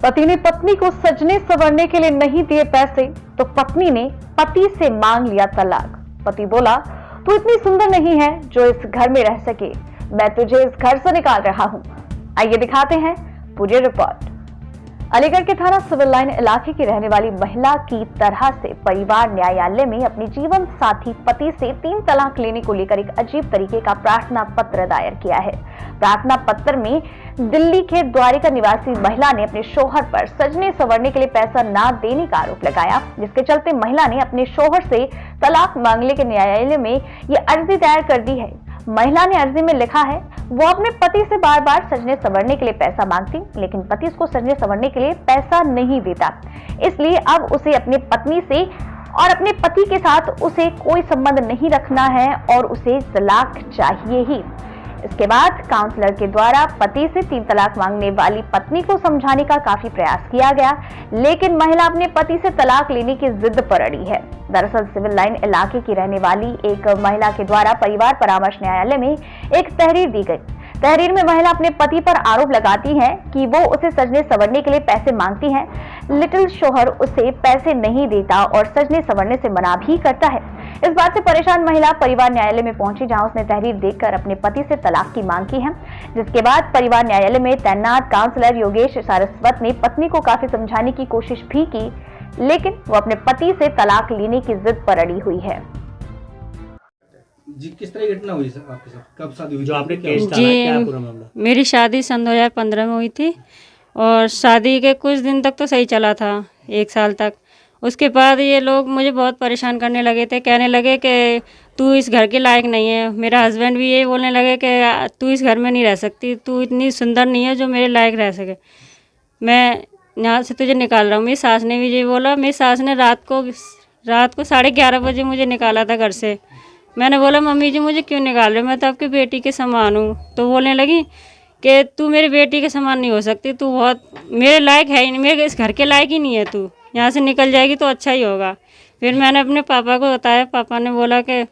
पति ने पत्नी को सजने संवरने के लिए नहीं दिए पैसे तो पत्नी ने पति से मांग लिया तलाक। पति बोला, तू इतनी सुंदर नहीं है जो इस घर में रह सके, मैं तुझे इस घर से निकाल रहा हूं। आइए दिखाते हैं पूरी रिपोर्ट। अलीगढ़ के थाना सिविल लाइन इलाके की रहने वाली महिला की तरह से परिवार न्यायालय में अपने जीवन साथी पति से 3 तलाक लेने को लेकर एक अजीब तरीके का प्रार्थना पत्र दायर किया है। प्रार्थना पत्र में दिल्ली के द्वारिका निवासी महिला ने अपने शौहर पर सजने संवरने के लिए पैसा न देने का आरोप लगाया, जिसके चलते महिला ने अपने शौहर से तलाक मांगने के न्यायालय में ये अर्जी दायर कर दी है। महिला ने अर्जी में लिखा है, वो अपने पति से बार बार सजने संवरने के लिए पैसा मांगती, लेकिन पति उसको सजने संवरने के लिए पैसा नहीं देता, इसलिए अब उसे अपने पत्नी से और अपने पति के साथ उसे कोई संबंध नहीं रखना है और उसे तलाक चाहिए ही। इसके बाद काउंसलर के द्वारा पति से 3 तलाक मांगने वाली पत्नी को समझाने का काफी प्रयास किया गया, लेकिन महिला अपने पति से तलाक लेने की जिद पर अड़ी है। दरअसल सिविल लाइन इलाके की रहने वाली एक महिला के द्वारा परिवार परामर्श न्यायालय में एक तहरीर दी गई। तहरीर में महिला अपने पति पर आरोप लगाती है कि वो उसे सजने संवरने के लिए पैसे मांगती है, लिटिल शौहर उसे पैसे नहीं देता और सजने संवरने से मना भी करता है। इस बात से परेशान महिला परिवार न्यायालय में पहुंची, जहां उसने तहरीर देखकर अपने पति से तलाक की मांग की है, जिसके बाद परिवार न्यायालय में तैनात काउंसलर योगेश सारस्वत ने पत्नी को काफी समझाने की कोशिश भी की, लेकिन वो अपने पति से तलाक लेने की जिद पर अड़ी हुई है। जी, किस तरह की घटना हुई सर आपके साथ? कब शादी हुई? जो आपने केस डाला, क्या पूरा मामला? मेरी शादी सन 2015 में हुई थी और शादी के कुछ दिन तक तो सही चला था, 1 साल तक। उसके बाद ये लोग मुझे बहुत परेशान करने लगे थे, कहने लगे कि तू इस घर के लायक नहीं है। मेरा हस्बैंड भी ये बोलने लगे कि तू इस घर में नहीं रह सकती, तू इतनी सुंदर नहीं है जो मेरे लायक रह सके, मैं यहाँ से तुझे निकाल रहा हूँ। मेरी सास ने भी ये बोला। मेरी सास ने रात को 11:30 बजे मुझे निकाला था घर से। मैंने बोला, मम्मी जी मुझे क्यों निकाल रहे हो, मैं तो आपकी बेटी के समान हूँ। तो बोलने लगी कि तू मेरी बेटी के समान नहीं हो सकती, तू बहुत मेरे लायक है ही नहीं, मेरे इस घर के लायक ही नहीं है, तू यहाँ से निकल जाएगी तो अच्छा ही होगा। फिर मैंने अपने पापा को बताया। पापा ने बोला कि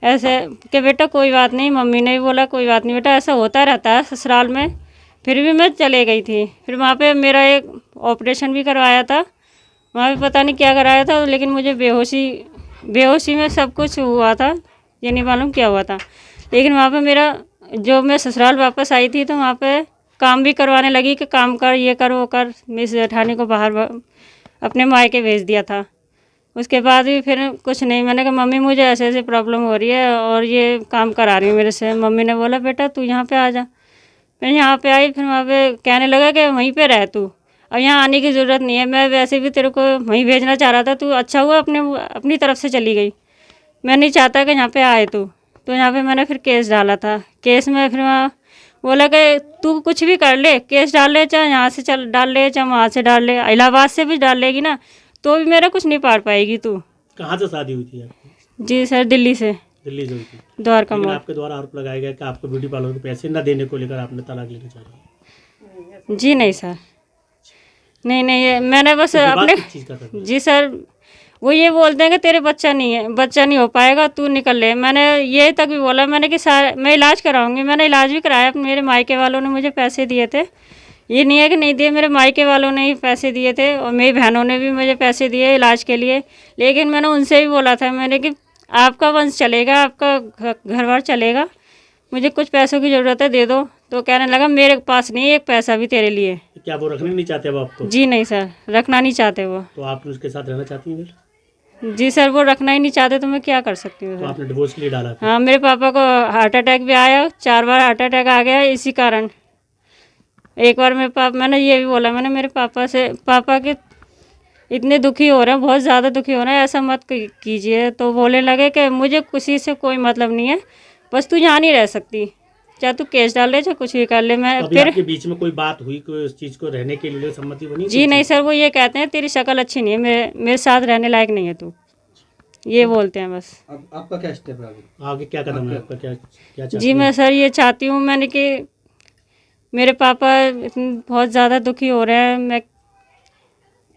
ऐसे कि बेटा कोई बात नहीं। मम्मी ने भी बोला कोई बात नहीं बेटा, ऐसा होता रहता है ससुराल में। फिर भी मैं चले गई थी। फिर वहाँ पे मेरा एक ऑपरेशन भी करवाया था, वहाँ पे पता नहीं क्या कराया था, लेकिन मुझे बेहोशी में सब कुछ हुआ था, ये नहीं मालूम क्या हुआ था। लेकिन वहाँ पे मेरा जो मैं ससुराल वापस आई थी तो वहाँ पे काम भी करवाने लगी कि काम कर, ये कर, वो कर। मिस जेठानी को बाहर अपने मायके भेज दिया था। उसके बाद भी फिर कुछ नहीं। मैंने कहा मम्मी मुझे ऐसे ऐसे प्रॉब्लम हो रही है और ये काम करा रही हूँ मेरे से। मम्मी ने बोला बेटा तू यहाँ पे आ जा। मैं यहाँ पे आई। फिर वहाँ पे कहने लगा कि वहीं पे रह तू, अब यहाँ आने की ज़रूरत नहीं है, मैं वैसे भी तेरे को वहीं भेजना चाह रहा था, तू अच्छा हुआ अपनी तरफ से चली गई, मैं नहीं चाहता कि यहाँ पे आए तू। तो यहाँ पे मैंने फिर केस डाला था। केस में फिर वहाँ बोला कि तू कुछ भी कर ले, केस डाल ले, चाहे यहाँ से चल डाल ले, चाहे वहाँ से डाल ले, इलाहाबाद से भी डाल लेगी ना तो भी मेरा कुछ नहीं पार पाएगी तू। कहाँ से शादी हुई थी आपकी? जी सर, दिल्ली से। दिल्ली से हुई थी। द्वारका लेकिन मोड़। आपके द्वारा आरोप लगाया गया कि आपको ब्यूटी पार्लर के पैसे न देने को लेकर आपने तलाक लेना चाह रही? जी नहीं सर, नहीं, मैंने बस तो अपने चीज़ का था? जी सर, वो ये बोलते हैं कि तेरे बच्चा नहीं हो पाएगा, तू निकल ले। मैंने ये तक भी बोला मैंने कि मैं इलाज कराऊंगी। मैंने इलाज भी कराया। मेरे मायके वालों ने मुझे पैसे दिए थे, ये नहीं है कि नहीं दिए, मेरे मायके वालों ने ही पैसे दिए थे और मेरी बहनों ने भी मुझे पैसे दिए इलाज के लिए। लेकिन मैंने उनसे भी बोला था मैंने कि आपका वंश चलेगा, आपका घर बार चलेगा, मुझे कुछ पैसों की ज़रूरत है, दे दो। तो कहने लगा मेरे पास नहीं एक पैसा भी तेरे लिए। क्या वो रखना नहीं चाहते अब आपको? जी नहीं सर, रखना नहीं चाहते वो। तो आप उसके साथ रहना चाहती हैं? जी सर, वो रखना ही नहीं चाहते तो मैं क्या कर सकती हूँ तो सर। आपने डिवोर्स के लिए डाला था? हाँ, मेरे पापा को हार्ट अटैक भी आया, 4 बार हार्ट अटैक आ गया इसी कारण। एक बार मैंने ये भी बोला, मैंने मेरे पापा के इतने दुखी हो रहे हैं, बहुत ज़्यादा दुखी हो रहे हैं, ऐसा मत कीजिए। तो बोलने लगे कि मुझे किसी से कोई मतलब नहीं है, बस तू यहाँ नहीं रह सकती, चाहे तू केस डाल ले चाहे कुछ भी कर ले। मैं तो फिर आपके बीच में कोई बात हुई, कोई उस चीज़ को रहने के लिए सहमति बनी? जी नहीं सर, वो ये कहते हैं तेरी शक्ल अच्छी नहीं है, मेरे साथ रहने लायक नहीं है तू, ये बोलते हैं बस। अब आपका क्या स्टेप है आगे क्या कदम है आपका? क्या जी मैं सर ये चाहती हूँ मैंने कि मेरे पापा बहुत ज़्यादा दुखी हो रहे हैं, मैं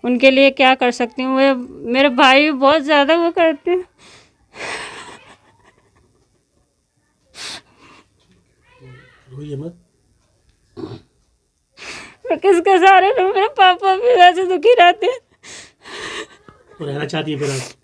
उनके लिए क्या कर सकती हूँ। मेरे भाई भी बहुत ज़्यादा वो करते हैं। रोइए मत। मैं किसके सहारे रहूं? मेरे पापा भी वैसे दुखी रहते हैं। तो रहना चाहती है फिर आप?